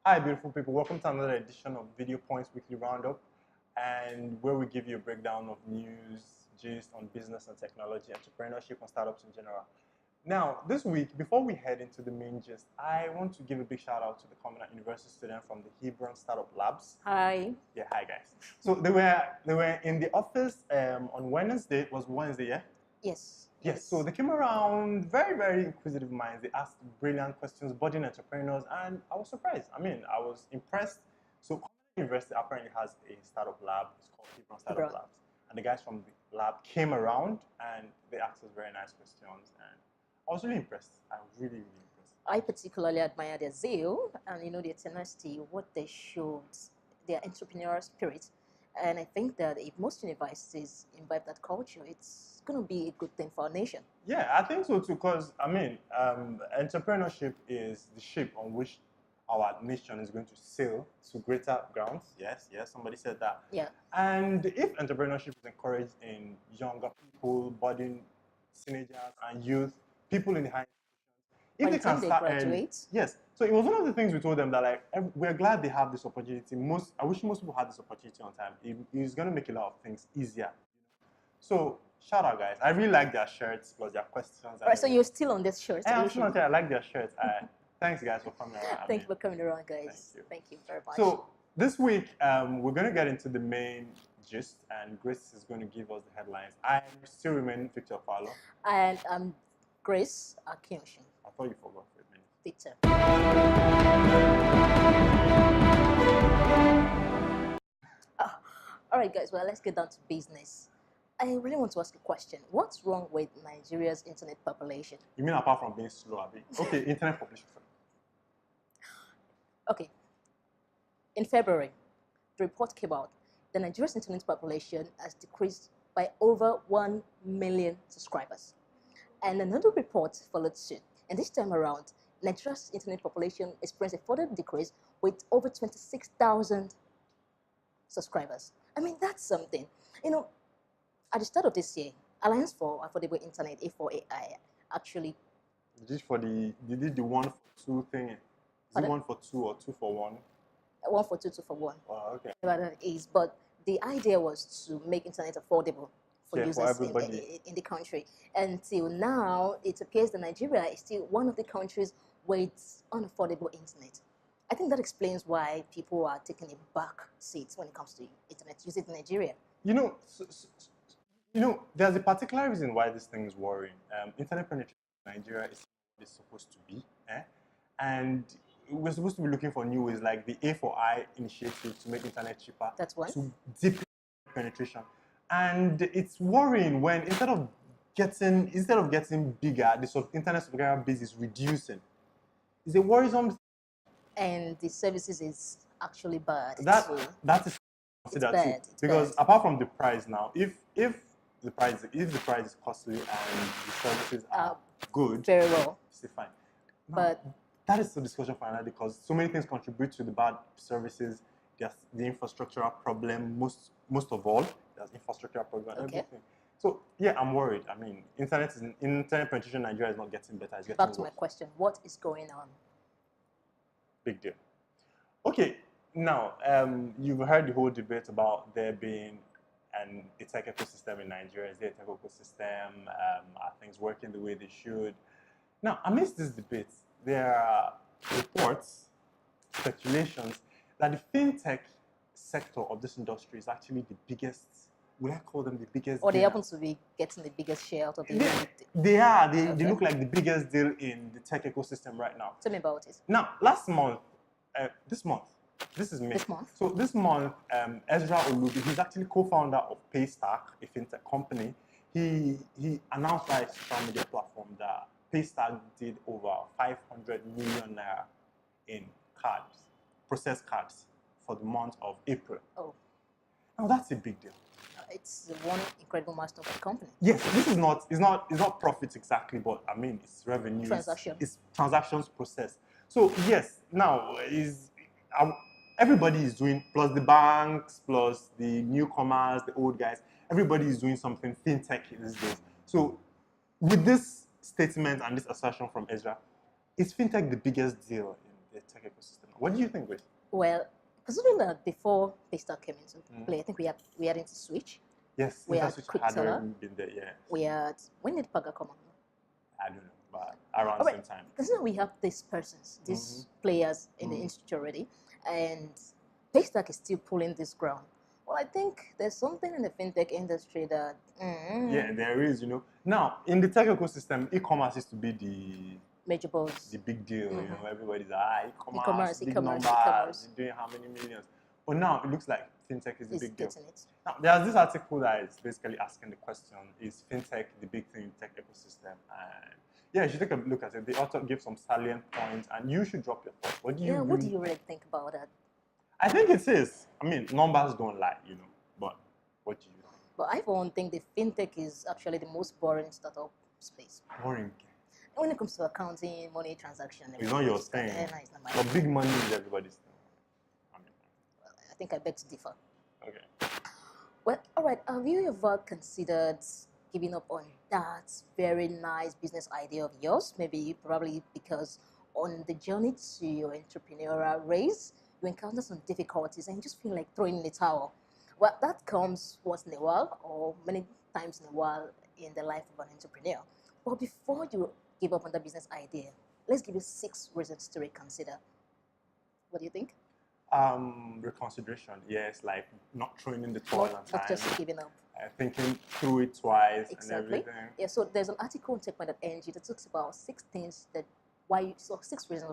Hi, beautiful people. Welcome to another edition of Video Points Weekly Roundup, and where we give you a breakdown of news, gist on business and technology, entrepreneurship, and startups in general. Now, this week, before we head into the main gist, I want to give a big shout out to the Covenant University student from the Hebron Startup Labs. Hi. Yeah, hi guys. So they were in the office on Wednesday. It was Wednesday, yeah? Yes, so they came around, very inquisitive minds. They asked brilliant questions, budding entrepreneurs, and I was surprised. I was impressed. So, Covenant University apparently has a startup lab. It's called Hebron Startup Labs. And the guys from the lab came around and they asked us very nice questions. And I was really impressed. I was really impressed. I particularly admire their zeal and their tenacity, what they showed, their entrepreneurial spirit. And I think that if most universities imbibe that culture, it's going to be a good thing for our nation. Yeah, I think so too, because entrepreneurship is the ship on which our nation is going to sail to greater grounds. Yes, somebody said that. Yeah. And if entrepreneurship is encouraged in younger people, budding teenagers and youth, people in the high if they can start graduate. Yes. So it was one of the things we told them that we're glad they have this opportunity. I wish most people had this opportunity on time. It's going to make a lot of things easier. So shout out, guys. I really like their shirts plus their questions. Right. So you're still on this shirt. I'm still on there. I like their shirts. Thanks, guys, for coming around. Thanks for coming around, guys. Thank you very much. So this week we're going to get into the main gist, and Grace is going to give us the headlines. I still remain Victor Paulo. And I'm Grace Akinyoshin. I thought you forgot for a minute. Victor. All right, guys. Well, let's get down to business. I really want to ask a question. What's wrong with Nigeria's internet population? You mean apart from being slow, Abi? Okay, internet population. Okay. In February, the report came out that Nigeria's internet population has decreased by over 1 million subscribers. And another report followed suit. And this time around, Nigeria's internet population experienced a further decrease with over 26,000 subscribers. I mean, that's something. At the start of this year, Alliance for Affordable Internet, A4AI, actually... Did the 1 for 2 thing? Is it 1 for 2 or 2 for 1? 1 for 2, 2 for 1. Oh, okay. But the idea was to make internet affordable for users in the country. Until now, it appears that Nigeria is still one of the countries where it's unaffordable internet. I think that explains why people are taking a back seat when it comes to internet usage in Nigeria. There's a particular reason why this thing is worrying. Internet penetration in Nigeria is what it's supposed to be. And we're supposed to be looking for new ways, like the A4I initiative to make internet cheaper. That's one. To deepen penetration. And it's worrying when instead of getting bigger, the internet subscriber base is reducing. It's a worrisome thing. And the services is actually bad. That is considered too. Because apart from the price now, if the price is costly and the services are good, very well, it's fine. No, but that is a discussion for another, because so many things contribute to the bad services. There's the infrastructural problem. Most of all, there's infrastructural problem and everything. So yeah, I'm worried. I mean, internet penetration in Nigeria is not getting better. It's getting back worse. To my question: what is going on? Big deal. Okay, now you've heard the whole debate about there being a tech ecosystem in Nigeria. Is there a tech ecosystem? Are things working the way they should? Now, amidst this debate, there are reports, speculations that the fintech sector of this industry is actually the biggest. Would I call them the biggest? Or they happen to be getting the biggest share out of the They are. They look like the biggest deal in the tech ecosystem right now. Tell me about it. Now, this is May. This month? So this month, Ezra Olubi, he's actually co-founder of Paystack, a fintech company. He announced via his social media platform that Paystack did over 500 million naira in processed cards for the month of April. Oh. Now that's a big deal. It's one incredible milestone for the company. Yes, this is not profits exactly, but I mean it's revenue. It's transactions processed. So yes, now everybody is doing, plus the banks, plus the newcomers, the old guys, everybody is doing something fintech these days. So with this statement and this assertion from Ezra, is fintech the biggest deal in the tech ecosystem? What do you think, Grace? Well, considering that before Paystack came into play, I think we had into Switch. Yes, we had Switch had already been there, yeah. We had, when did Paga come on? I don't know, but around the same time. Considering we have these persons, these players in the institute already, and Paystack is still pulling this ground. Well, I think there's something in the fintech industry that... Yeah, there is, you know. Now, in the tech ecosystem, e-commerce used to be the major boss. The big deal, you know, everybody's like, e-commerce, big e-commerce, numbers, doing how many millions. But now it looks like fintech is the big deal. It. Now, there's this article that is basically asking the question, is fintech the big thing in the tech ecosystem? And yeah, you should take a look at it. The author gives some salient points, and you should drop your thoughts. What do you what do you really think about that? I think it is. I mean, numbers don't lie, you know, but what do you think? But I, for one, think the fintech is actually the most boring startup space. Boring? When it comes to accounting, money transaction, it's not your thing. It's not my but big money is everybody's thing. Well, I think I beg to differ. Okay. Well, all right. Have you ever considered giving up on that very nice business idea of yours? Maybe, probably because on the journey to your entrepreneurial race, you encounter some difficulties and you just feel like throwing in the towel. Well, that comes once in a while, or many times in a while in the life of an entrepreneur. But before you give up on the business idea, let's give you 6 reasons to reconsider. What do you think? Reconsideration, yes, like not throwing in the towel on time. Not just giving up. Thinking through it twice and everything. Yeah, so there's an article on Techpoint.ng that talks about 6 reasons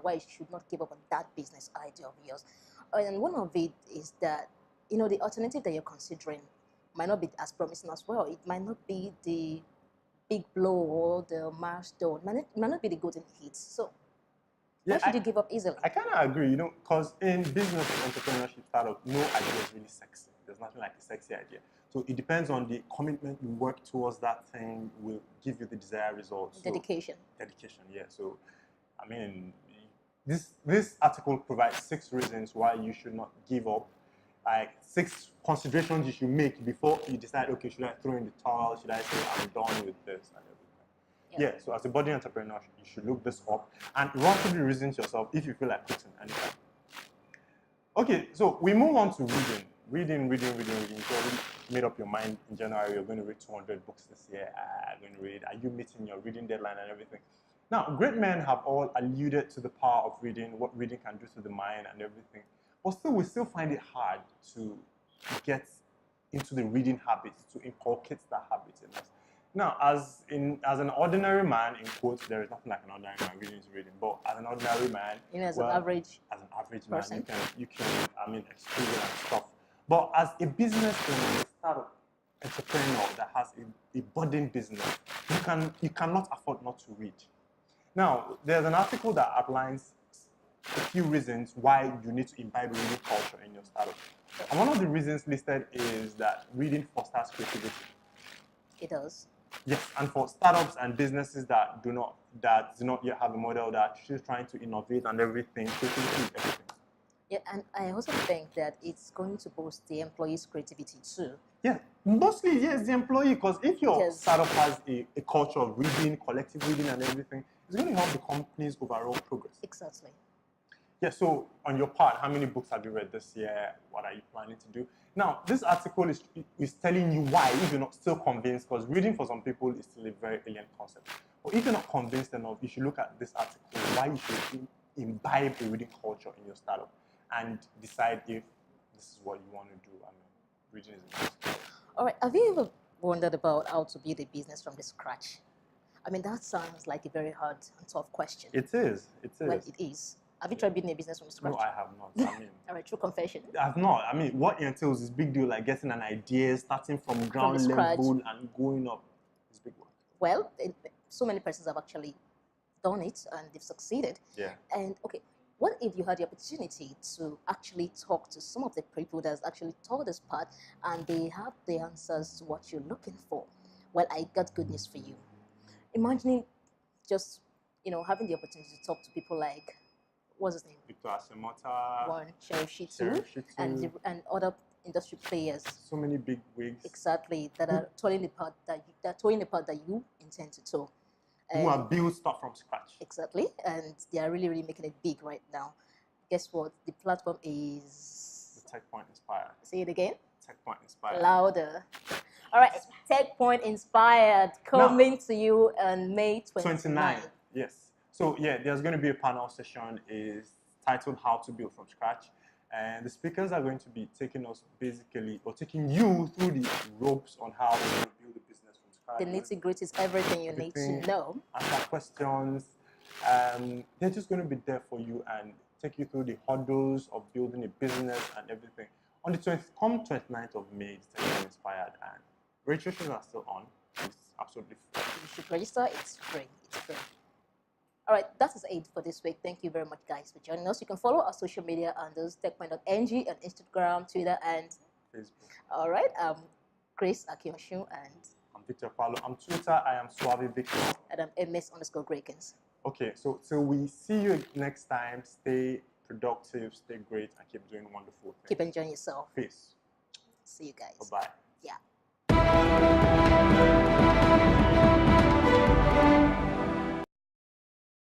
why you should not give up on that business idea of yours. And one of it is that, you know, the alternative that you're considering might not be as promising as well. It might not be the big blow or the milestone. It might not be the golden hit. So why should you give up easily? I kind of agree, you know, because in business entrepreneurship startup, no idea is really sexy. There's nothing like a sexy idea. So it depends on the commitment you work towards that thing will give you the desired results. Dedication. Dedication, yeah. So, I mean, this article provides 6 reasons why you should not give up. Like 6 considerations you should make before you decide, okay, should I throw in the towel? Should I say I'm done with this and everything? Yeah, so as a budding entrepreneur, you should look this up and run through the reasons yourself if you feel like quitting anytime. Okay, so we move on to reading. Reading. You already made up your mind in January, you're going to read 200 books this year. Going to read. Are you meeting your reading deadline and everything? Now, great men have all alluded to the power of reading, what reading can do to the mind and everything. But still, we still find it hard to get into the reading habit, to inculcate that habit in us. Now, as an ordinary man, in quotes, there is nothing like an ordinary man reading. But as an ordinary man, as an average person, you can experience and stuff. But as a business owner, a startup entrepreneur that has a budding business, you cannot afford not to read. Now, there's an article that outlines a few reasons why you need to imbibe reading culture in your startup. And one of the reasons listed is that reading fosters creativity. It does. Yes, and for startups and businesses that do not yet have a model, that are still trying to innovate and everything, creativity is everything. Yeah, and I also think that it's going to boost the employees' creativity too. Yeah, mostly, yes, the employee, because if your startup has a culture of reading, collective reading and everything, it's going to help the company's overall progress. Exactly. Yeah, so on your part, how many books have you read this year? What are you planning to do? Now, this article is telling you why, if you're not still convinced, because reading for some people is still a very alien concept. But if you're not convinced enough, you should look at this article, why you should imbibe a reading culture in your startup and decide if this is what you want to do. I mean, reading is important. All right, have you ever wondered about how to build a business from the scratch? I mean, that sounds like a very hard and tough question. It is. Well, it is. Have you tried building a business from scratch? No, I have not. I mean, all right, true confession. I have not. I mean, what it entails is big deal, like getting an idea, starting from ground level and going up. It's big work. Well, so many persons have actually done it and they've succeeded. Yeah. And okay, what if you had the opportunity to actually talk to some of the people that's actually taught this part and they have the answers to what you're looking for? Well, I got good news for you. Imagining just, having the opportunity to talk to people like, what's his name? Victor Asemota, Warren Shitu, and other industry players. So many big wigs. Exactly, that are toiling the part that you intend to tow. Who are built stuff from scratch. Exactly, and they are really, really making it big right now. guess what? The platform is... The Techpoint Inspired. Say it again. Techpoint Inspired. Louder. All right, Techpoint Inspired coming to you on May 29th. Yes. So yeah, there's going to be a panel session is titled How to Build from Scratch. And the speakers are going to be taking us basically, or taking you through the ropes on how to build a business from scratch. The nitty-gritty is everything you need to know. Answer questions. They're just going to be there for you and take you through the hurdles of building a business and everything. On the 29th of May, it's Techpoint Inspired, and registrations are still on. It's absolutely free. You should register. It's free. It's free. All right, that is it for this week. Thank you very much, guys, for joining us. You can follow our social media handles, techpoint.ng on Instagram, Twitter, and Facebook. All right, Grace Akioshu, and I'm Victor Paulo. On Twitter, I am Suave Victor. And I'm MS_Grakens. Okay, so we see you next time. Stay productive, stay great, and keep doing wonderful things. Keep enjoying yourself. Peace. See you guys. Bye-bye. Yeah.